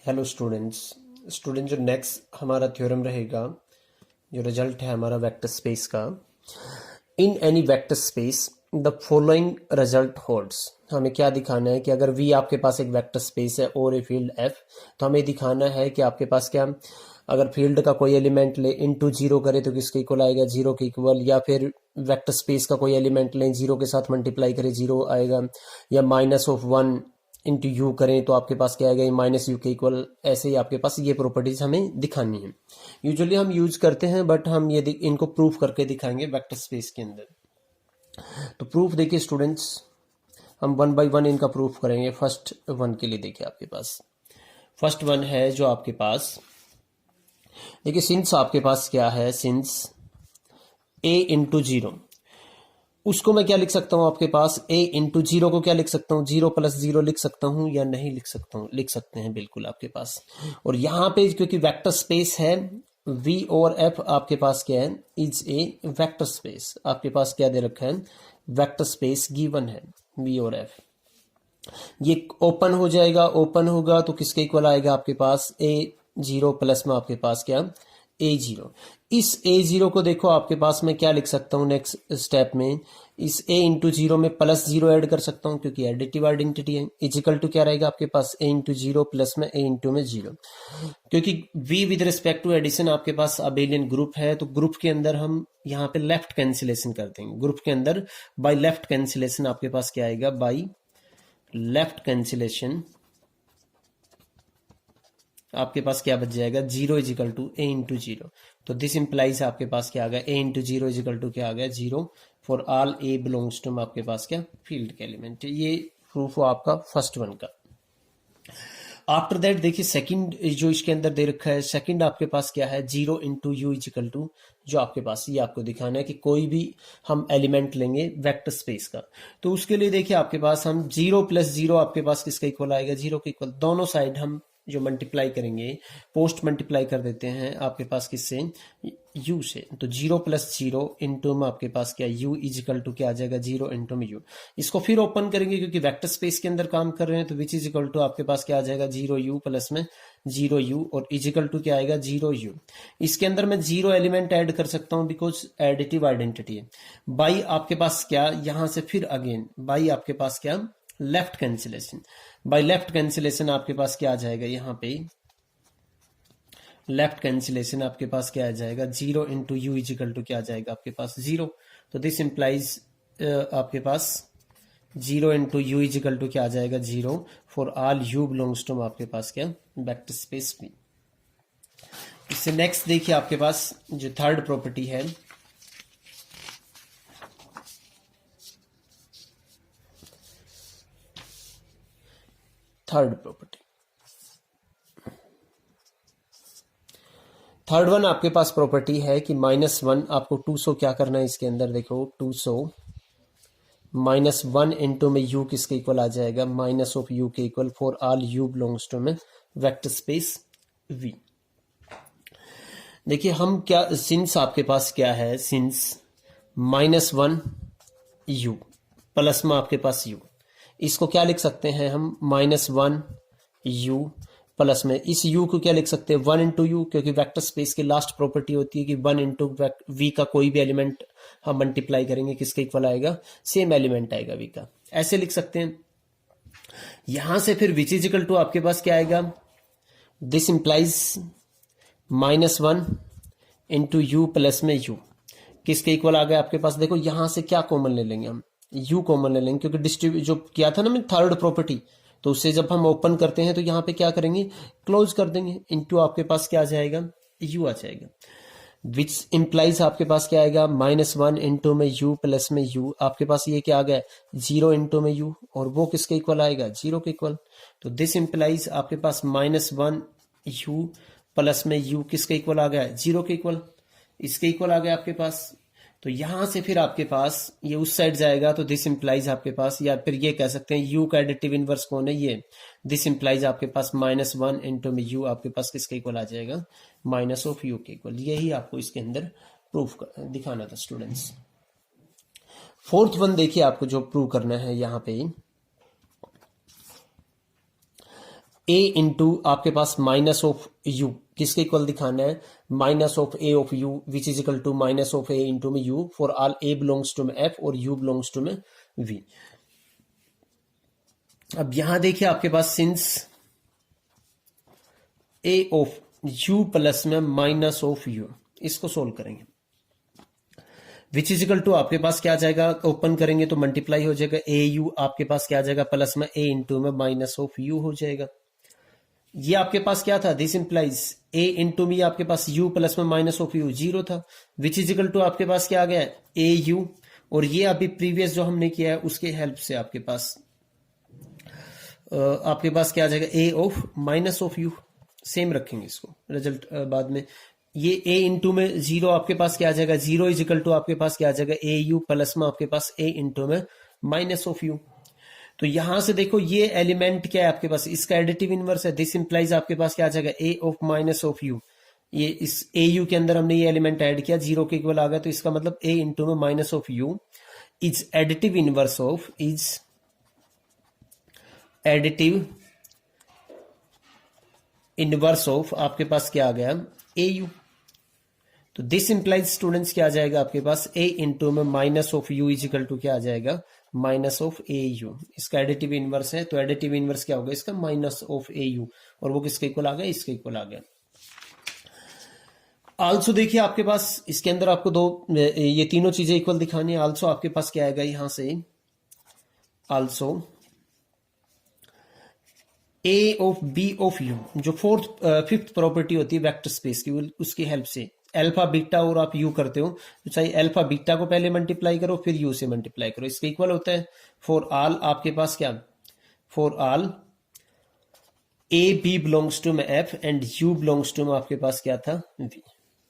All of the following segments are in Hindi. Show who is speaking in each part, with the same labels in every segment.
Speaker 1: Hello students. स्टूडेंट जो नेक्स्ट हमारा थ्योरम रहेगा, जो रिजल्ट है हमारा वेक्टर स्पेस का, in any vector space the following result holds. हमें क्या दिखाना है कि अगर V आपके पास एक वेक्टर स्पेस है और ए फील्ड F, तो हमें दिखाना है कि आपके पास क्या, अगर फील्ड का कोई एलिमेंट ले इनटू जीरो करे तो किसके इक्वल आएगा, जीरो के इक्वल, या फिर वेक्टर स्पेस का कोई एलिमेंट लें जीरो के साथ मल्टीप्लाई करे जीरो आएगा, या minus of one into you करें तो आपके पास क्या आएगा, माइनस यू के इक्वल। ऐसे ही आपके पास ये प्रॉपर्टीज हमें दिखानी है। यूजुअली हम यूज करते हैं, बट हम ये इनको प्रूफ करके दिखाएंगे वेक्टर स्पेस के अंदर। तो प्रूफ देखिए स्टूडेंट्स, हम वन बाय वन इनका प्रूफ करेंगे। फर्स्ट वन के लिए देखिए आपके पास फर्स्ट वन है जो आपके पास, देखिए सिंस आपके पास क्या है, सिंस a इंटू जीरो, उसको मैं क्या लिख सकता हूं आपके पास, a इंटू जीरो को क्या लिख सकता हूं, जीरो प्लस जीरो लिख सकता हूं या नहीं लिख सकता हूं, लिख सकते हैं बिल्कुल आपके पास। और यहां पे क्योंकि वेक्टर स्पेस है V और F, आपके पास क्या है, इज ए वेक्टर स्पेस। आपके पास क्या दे रखा है, वेक्टर स्पेस गिवन है V और F। ये ओपन हो जाएगा, ओपन होगा तो किसके इक्वल आएगा आपके पास, a जीरो प्लस में आपके पास क्या, a जीरो। इस a जीरो को देखो आपके पास मैं क्या लिख सकता हूं नेक्स्ट स्टेप में, इस a इंटू जीरो में प्लस जीरो ऐड कर सकता हूं क्योंकि एडिटिव आइडेंटिटी है। इजिकल टू क्या रहेगा आपके पास, a इंटू जीरो प्लस में a इंटू में जीरो। क्योंकि v with respect to addition आपके पास अबेलियन ग्रुप है, तो ग्रुप के अंदर हम यहाँ पे लेफ्ट कैंसिलेशन कर देंगे। ग्रुप के अंदर बाय लेफ्ट कैंसिलेशन आपके पास क्या आएगा, बाई लेफ्ट कैंसिलेशन आपके पास क्या बच जाएगा, zero is equal to A into zero. तो दिस इंप्लाइज आपके पास क्या आ गया, A into zero is equal to क्या आ गया, zero for all A belongs to आपके पास क्या, फील्ड के एलिमेंट। ये प्रूफ हुआ आपका फर्स्ट वन का। आफ्टर दैट देखिए सेकंड जो इसके अंदर दे रखा है, सेकंड आपके पास क्या है, zero into u is equal to, जो आपके पास ये आपको दिखाना है कि कोई भी हम एलिमेंट लेंगे वेक्टर स्पेस का, तो उसके लिए देखिए आपके पास हम जीरो प्लस जीरो आपके पास किसका इक्वल आएगा, जीरो के इक्वल। दोनों साइड हम जो मल्टीप्लाई करेंगे, पोस्ट मल्टीप्लाई कर देते हैं आपके पास किससे, u से। तो जीरो प्लस जीरो इंटू में आपके पास क्या, u इजिकल टू क्या आ जाएगा, जीरो इंटू में u। इसको फिर ओपन करेंगे क्योंकि वेक्टर स्पेस के अंदर काम कर रहे हैं, तो विच इज इक्वल टू आपके पास क्या आ जाएगा, जीरो u प्लस में जीरो u, और इजिकल टू क्या आएगा, जीरो u। इसके अंदर मैं जीरो एलिमेंट ऐड कर सकता हूं बिकॉज एडिटिव आइडेंटिटी है। बाई आपके पास क्या, यहां से फिर अगेन बाई आपके पास क्या, left cancellation. By left cancellation आपके पास क्या आ जाएगा, यहां पे लेफ्ट कैंसिलेशन आपके पास क्या आ जाएगा, zero into U equal to क्या आ जाएगा आपके पास, जीरो। तो दिस इंप्लाइज आपके पास zero into U equal to क्या आ जाएगा, zero for all you belongs to आपके पास क्या, वेक्टर स्पेस में। इससे नेक्स्ट देखिए आपके पास जो थर्ड प्रॉपर्टी है, थर्ड प्रॉपर्टी, थर्ड वन आपके पास प्रॉपर्टी है कि माइनस वन आपको 200 क्या करना है इसके अंदर, देखो 200 माइनस वन इंटू में यू किसके इक्वल आ जाएगा, माइनस ऑफ यू के equal for all you belongs to में वेक्टर स्पेस वी। देखिए हम क्या, सिंस आपके पास क्या है, since minus one u plus में आपके पास यू, इसको क्या लिख सकते हैं हम, माइनस वन यू प्लस में इस u को क्या लिख सकते हैं, वन इंटू यू, क्योंकि वेक्टर स्पेस की लास्ट प्रॉपर्टी होती है कि वन इंटू वी का कोई भी एलिमेंट हम मल्टीप्लाई करेंगे किसके इक्वल आएगा, सेम एलिमेंट आएगा वी का। ऐसे लिख सकते हैं। यहां से फिर विच इजिकल टू आपके पास क्या आएगा, this implies minus one into you plus में यू किसके इक्वल आ गया आपके पास। देखो यहां से क्या कॉमन ले लेंगे हम, u कॉमन ले लेंगे क्योंकि डिस्ट्रीब्यूट जो किया था ना मैं थर्ड प्रॉपर्टी, तो उससे जब हम ओपन करते हैं तो यहाँ पे क्या करेंगे, क्लोज कर देंगे, इनटू आपके पास क्या आ जाएगा, u आ जाएगा। विच इंप्लाइज आपके पास क्या आएगा, माइनस वन इंटू में u प्लस में u, आपके पास ये क्या आ गया, जीरो इंटू में u, और वो किसके इक्वल आएगा, जीरो के इक्वल। तो दिस इंप्लाइज आपके पास माइनस वन u प्लस में u किसके इक्वल आ गया, जीरो के इक्वल, इसके इक्वल आ गया आपके पास। तो यहां से फिर आपके पास ये उस साइड जाएगा, तो दिस इंप्लाइज आपके पास, या फिर ये कह सकते हैं u का एडिटिव इनवर्स कौन है, ये दिस इंप्लाइज आपके पास माइनस वन इंटू में u आपके पास किसके इक्वल आ जाएगा, माइनस ऑफ u के इक्वल। यही आपको इसके अंदर प्रूफ दिखाना था स्टूडेंट्स। फोर्थ वन देखिए आपको जो प्रूव करना है यहाँ पे, ए इंटू आपके पास माइनस ऑफ यू, किसके इक्वल दिखाना है, minus of a of u which is equal to minus of a into में u for all A belongs to में एफ और यू बिलोंग्स टू में वी। अब यहां देखिए आपके पास since a of u plus में माइनस ऑफ यू, इसको सोल्व करेंगे, विच इज इक्वल टू आपके पास क्या आ जाएगा, ओपन करेंगे तो मल्टीप्लाई हो जाएगा, ए यू आपके पास क्या आ जाएगा प्लस में ए इंटू में माइनस ऑफ यू हो जाएगा। ये आपके पास क्या था, दिस इंप्लाइज ए इंटू में आपके पास यू प्लस में माइनस ऑफ यू जीरो था, विच इज इक्वल टू आपके पास क्या आ गया ए यू, और ये अभी प्रीवियस जो हमने किया है उसके हेल्प से आपके पास क्या आ जाएगा a of minus of u, same रखेंगे इसको रिजल्ट बाद में। ये ए इंटू में जीरो आपके पास क्या आ जाएगा, जीरो इज इक्वल टू आपके पास क्या आ जाएगा ए यू प्लस में आपके पास ए इंटू में माइनस ऑफ यू। तो यहां से देखो ये एलिमेंट क्या है आपके पास, इसका एडिटिव इनवर्स है, दिस इंप्लाइज आपके पास क्या आ जाएगा a of minus of you, ये इस ए यू के अंदर हमने ये एलिमेंट ऐड किया, जीरो के इक्वल आ गया, तो इसका मतलब ए इंटू में minus of u is additive inverse of, is additive inverse of आपके पास क्या आ गया ए यू। तो दिस इंप्लाइज स्टूडेंट्स क्या आ जाएगा आपके पास ए इंटू में minus of u is equal to क्या आ जाएगा माइनस ऑफ ए यू, इसका एडिटिव इनवर्स है, तो एडिटिव इनवर्स क्या होगा इसका माइनस ऑफ ए यू, और वो किसके इक्वल आ गया, इसके इक्वल आ गया। आल्सो देखिए आपके पास इसके अंदर आपको दो ये तीनों चीजें इक्वल दिखानी है। आल्सो आपके पास क्या आएगा यहां से, also a of b of u, जो फिफ्थ प्रॉपर्टी होती है वेक्टर स्पेस की, उसकी हेल्प से अल्फा बीटा और आप यू करते हो तो चाहिए अल्फा बीटा को पहले मल्टीप्लाई करो फिर यू से मल्टीप्लाई करो, इसके इक्वल होता है फॉर ऑल आपके पास क्या, for all a b belongs to में F and u belongs to में आपके पास क्या था वी।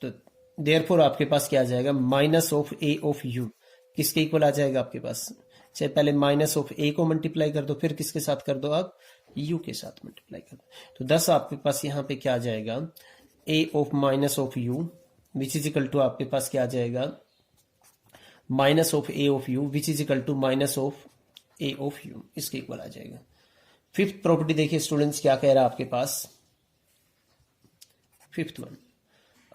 Speaker 1: तो देयरफॉर आपके पास क्या आ जाएगा minus of a of u, किसके इक्वल आ जाएगा आपके पास, चाहे पहले माइनस ऑफ ए को मल्टीप्लाई कर दो फिर किसके साथ कर दो आप यू के साथ मल्टीप्लाई कर दो, तो 10 आपके पास यहाँ पे क्या आ जाएगा a of minus of u which is equal to आपके पास क्या आ जाएगा minus of a of u which is equal to minus of a of u, इसके इक्वल आ जाएगा। फिफ्थ प्रॉपर्टी देखिए स्टूडेंट्स क्या कह रहा है आपके पास, फिफ्थ वन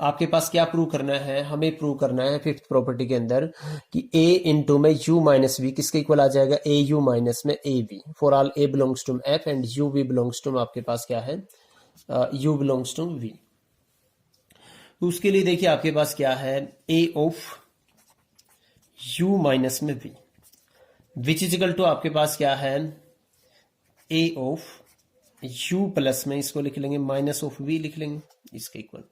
Speaker 1: आपके पास क्या प्रूव करना है, हमें प्रूव करना है फिफ्थ प्रॉपर्टी के अंदर कि a इंटू में u माइनस वी किसके इक्वल आ जाएगा ए यू माइनस में a v for all a belongs to f and u v belongs to आपके पास क्या है u बिलोंग्स टू वी। उसके लिए देखिए आपके पास क्या है a ऑफ u माइनस में v which is equal to आपके पास क्या है a ऑफ u प्लस में इसको लिख लेंगे माइनस ऑफ v लिख लेंगे, इसके equal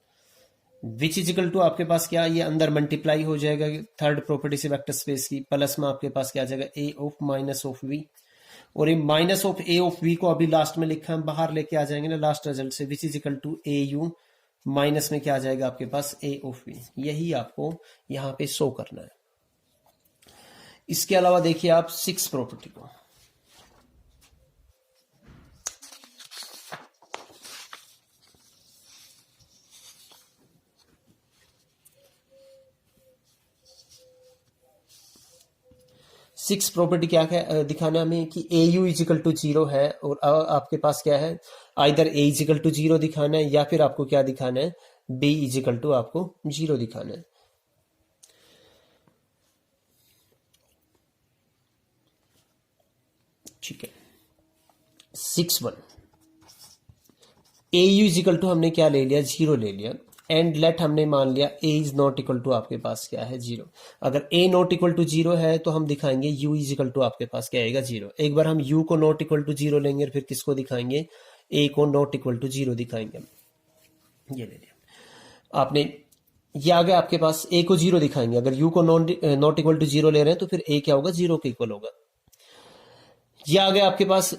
Speaker 1: which is equal to आपके पास क्या ये अंदर मल्टीप्लाई हो जाएगा थर्ड प्रॉपर्टी से वेक्टर स्पेस की, प्लस में आपके पास क्या आ जाएगा a of minus of v, और ये minus of a of v को अभी लास्ट में लिखा हम बाहर लेके आ जाएंगे ना लास्ट रिजल्ट से, which is equal to a u minus में क्या आ जाएगा आपके पास ए ऑफ वी, यही आपको यहाँ पे शो करना है। इसके अलावा देखिए आप सिक्स प्रॉपर्टी को, सिक्स प्रॉपर्टी क्या है दिखाना हमें कि a u equal to zero है, और आपके पास क्या है either a equal to zero दिखाना है या फिर आपको क्या दिखाना है बी इजिकल टू आपको जीरो दिखाना है। ठीक है 6(1) ए यू इजिकल टू हमने क्या ले लिया जीरो ले लिया, एंड लेट हमने मान लिया ए इज नॉट इक्वल टू आपके पास क्या है जीरो। अगर ए नॉट इक्वल टू जीरो है तो हम दिखाएंगे यू इज इक्वल टू आपके पास क्या आएगा जीरो। एक बार हम यू को नॉट इक्वल टू जीरो लेंगे फिर किसको दिखाएंगे ए को नॉट इक्वल टू जीरो दिखाएंगे। ये ले लिया आपने, ये आ गया आपके पास ए को जीरो दिखाएंगे, अगर यू को नॉट इक्वल टू जीरो ले रहे हैं तो फिर ए क्या होगा जीरो के इक्वल होगा। ये आ गया आपके पास।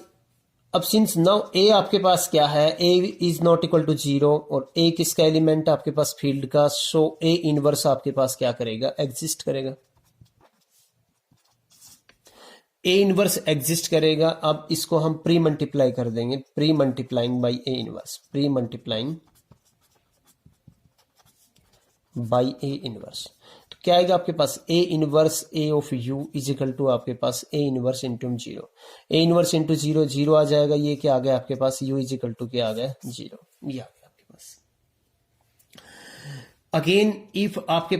Speaker 1: अब सिंस नाउ ए आपके पास क्या है a is not equal to zero और ए किसका एलिमेंट आपके पास फील्ड का, सो ए इनवर्स आपके पास क्या करेगा एग्जिस्ट करेगा, ए इनवर्स एग्जिस्ट करेगा। अब इसको हम प्री मल्टीप्लाई कर देंगे, pre multiplying by a inverse, pre multiplying by a inverse. तो क्या आएगा आपके पास a inverse a of u is equal to आपके पास a inverse into zero, a inverse into zero zero आ जाएगा, ये क्या आ गया आपके पास यू इज इक्वल टू क्या आ गया जीरो, ये आ गया आपके पास। अगेन इफ आपके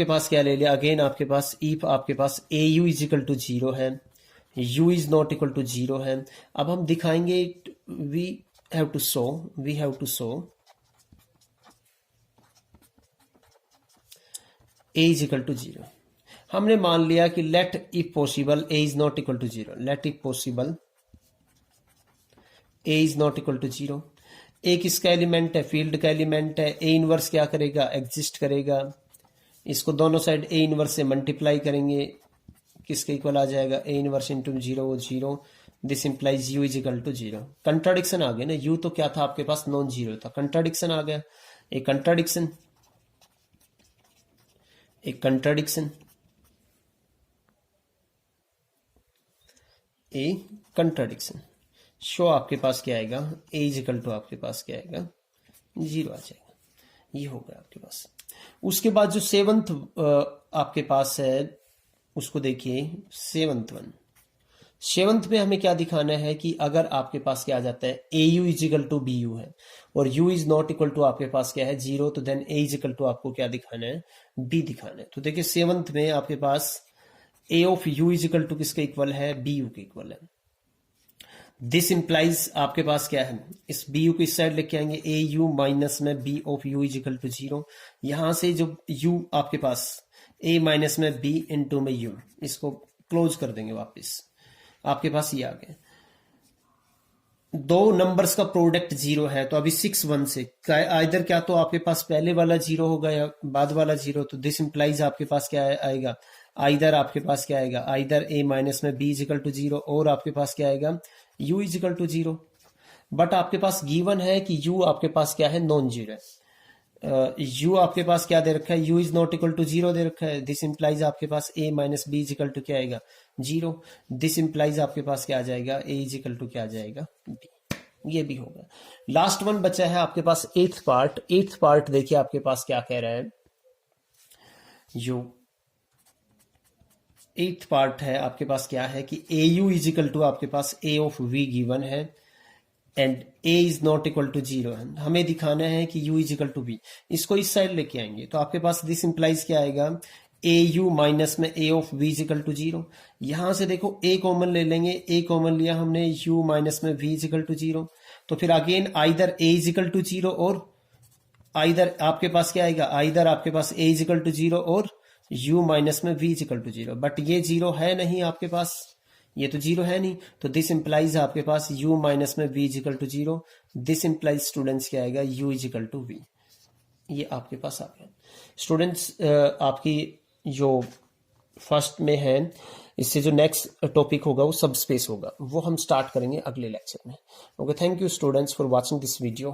Speaker 1: पास क्या ले लिया, अगेन आपके पास इफ आपके पास a u is equal to zero है, u is not equal to zero है। अब हम दिखाएंगे we have to show a is equal to zero. हमने मान लिया कि let if possible a is not equal to zero, let if possible a is not equal to zero. a किसका एलिमेंट है, फील्ड का एलिमेंट है। a इनवर्स क्या करेगा, एग्जिस्ट करेगा। इसको दोनों साइड a इनवर्स से मल्टीप्लाई करेंगे, किसके इक्वल आ जाएगा, a इनवर्स इंटू जीरो वो zero, this implies u is equal to zero. Contradiction आ गया ना, u तो क्या था आपके पास नॉन जीरो था, कंट्राडिक्शन आ गया, एक कंट्राडिक्शन शो आपके पास क्या आएगा, a इज इक्वल टू आपके पास क्या आएगा जीरो आ जाएगा, ये हो गया आपके पास। उसके बाद जो सेवंथ आपके पास है उसको देखिए, सेवंथ में हमें क्या दिखाना है कि अगर आपके पास क्या आ जाता है a u is equal to b u है और u is not equal to आपके पास क्या है जीरो, तो then a is equal to आपको क्या दिखाना है, बी दिखाना है। तो देखिए सेवंथ में आपके पास a of u is equal to किसके इक्वल है, बी यू के इक्वल है। दिस इंप्लाइज आपके पास क्या है, इस बी यू को इस साइड लेके आएंगे, ए यू माइनस में b of u is equal to zero. यहां से जो यू आपके पास a माइनस में b इंटू में u, इसको क्लोज कर देंगे वापस, आपके पास ये आ गया। दो नंबर्स का प्रोडक्ट जीरो है, तो अभी 6 1 से इधर क्या तो आपके पास पहले वाला जीरो होगा या बाद वाला जीरो, तो दिस इंप्लाइज आपके पास क्या आएगा, आइदर आपके पास क्या आएगा, आइदर a माइनस में b is equal to zero और आपके पास क्या आएगा u is equal to zero. But आपके पास गिवन है कि u आपके पास क्या है, नॉन जीरो है। u आपके पास क्या दे रखा है, u is not equal to zero दे रखा है, दिस इंप्लाइज आपके पास a minus b is equal to क्या आएगा जीरो, दिस इंप्लाइज आपके पास क्या आ जाएगा, a इज इक्वल टू क्या आ जाएगा b, ये भी होगा। लास्ट वन बचा है आपके पास एट्थ पार्ट देखिए आपके पास क्या कह रहा है, जो एट्थ पार्ट है आपके पास क्या है कि a u is equal to आपके पास a ऑफ v गिवन है and a is not equal to zero है। हमें दिखाना है कि u is equal to b, इसको इस साइड लेके आएंगे तो आपके पास दिस इंप्लाइज क्या आएगा, a u माइनस में a of v is equal to zero. यहां से देखो a कॉमन ले लेंगे, a कॉमन लिया हमने, u माइनस में v is equal to zero, तो फिर again either a is equal to zero और आइदर आपके पास क्या आएगा, आइदर आपके पास a is equal to zero और u माइनस में v is equal to zero. But ये जीरो है नहीं आपके पास, ये तो जीरो है नहीं, तो दिस इंप्लाइज आपके पास u माइनस में v is equal to zero, this implies students क्या आएगा, u is equal to v। ये आपके पास आ गया स्टूडेंट्स। आपकी जो फर्स्ट में है, इससे जो नेक्स्ट टॉपिक होगा वो सब स्पेस होगा, वो हम स्टार्ट करेंगे अगले लेक्चर में। Okay, thank you students for watching this video.